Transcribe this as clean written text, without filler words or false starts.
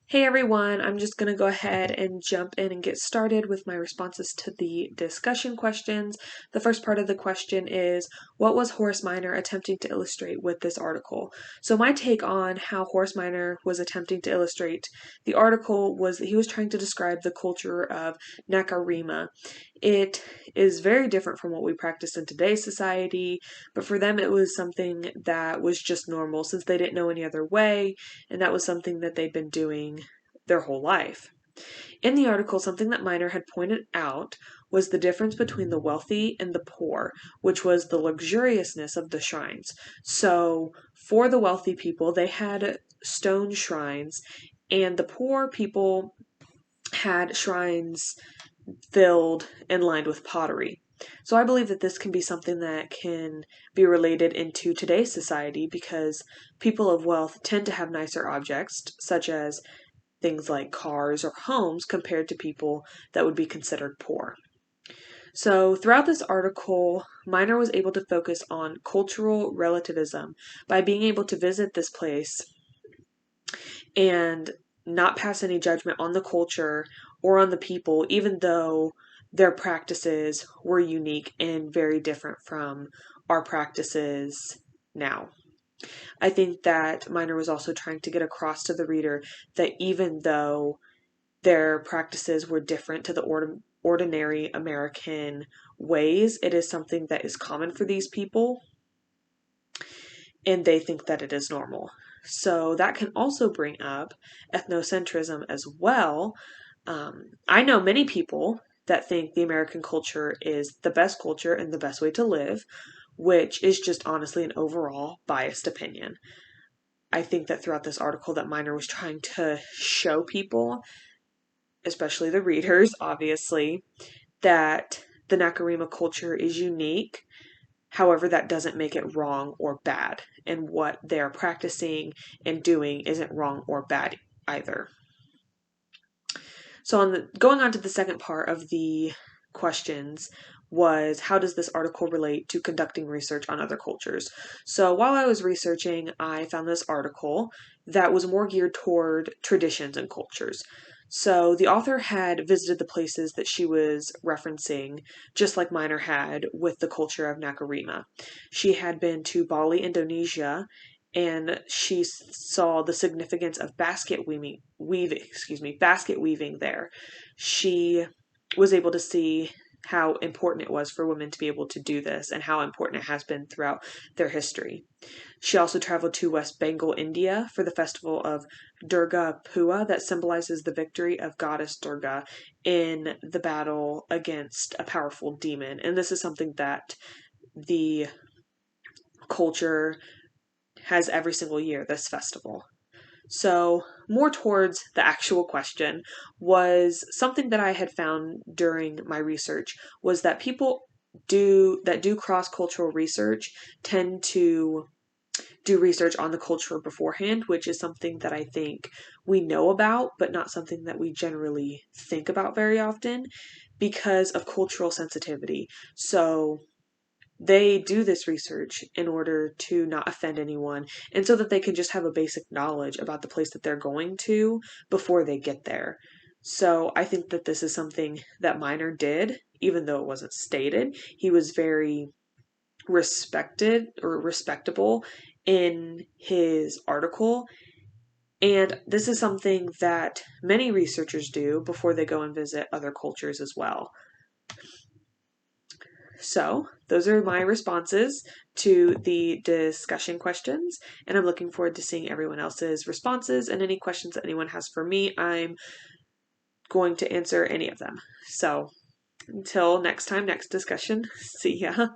Hey everyone, I'm just going to go ahead and jump in and get started with my responses to the discussion questions. The first part of the question is, what was Horace Miner attempting to illustrate with this article? So my take on how Horace Miner was attempting to illustrate the article was that he was trying to describe the culture of Nakarima. It is very different from what we practice in today's society, but for them it was something that was just normal since they didn't know any other way, and that was something that they'd been doing their whole life. In the article, something that Miner had pointed out was the difference between the wealthy and the poor, which was the luxuriousness of the shrines. So, for the wealthy people, they had stone shrines, and the poor people had shrines filled and lined with pottery. So I believe that this can be something that can be related into today's society because people of wealth tend to have nicer objects, such as things like cars or homes, compared to people that would be considered poor. So, throughout this article, Miner was able to focus on cultural relativism by being able to visit this place and not pass any judgment on the culture or on the people, even though their practices were unique and very different from our practices now. I think that Miner was also trying to get across to the reader that even though their practices were different to the ordinary American ways, it is something that is common for these people, and they think that it is normal. So that can also bring up ethnocentrism as well. I know many people that think the American culture is the best culture and the best way to live, which is just honestly an overall biased opinion. I think that throughout this article that Miner was trying to show people, especially the readers, obviously, that the Nakarima culture is unique. However, that doesn't make it wrong or bad, and what they're practicing and doing isn't wrong or bad either. So, going on to the second part of the questions was, how does this article relate to conducting research on other cultures? So while I was researching, I found this article that was more geared toward traditions and cultures. So the author had visited the places that she was referencing, just like Miner had with the culture of Nakarima. She had been to Bali, Indonesia, and she saw the significance of basket weaving there. She was able to see how important it was for women to be able to do this and how important it has been throughout their history. She also traveled to West Bengal, India for the festival of Durga Puja that symbolizes the victory of goddess Durga in the battle against a powerful demon. And this is something that the culture has every single year, this festival. So, more towards the actual question, was something that I had found during my research was that people do cross-cultural research tend to do research on the culture beforehand, which is something that I think we know about, but not something that we generally think about very often because of cultural sensitivity. So, they do this research in order to not offend anyone and so that they can just have a basic knowledge about the place that they're going to before they get there. So I think that this is something that Miner did, even though it wasn't stated. He was very respected or respectable in his article. And this is something that many researchers do before they go and visit other cultures as well. So, those are my responses to the discussion questions, and I'm looking forward to seeing everyone else's responses and any questions that anyone has for me. I'm going to answer any of them. So, until next time, next discussion, see ya.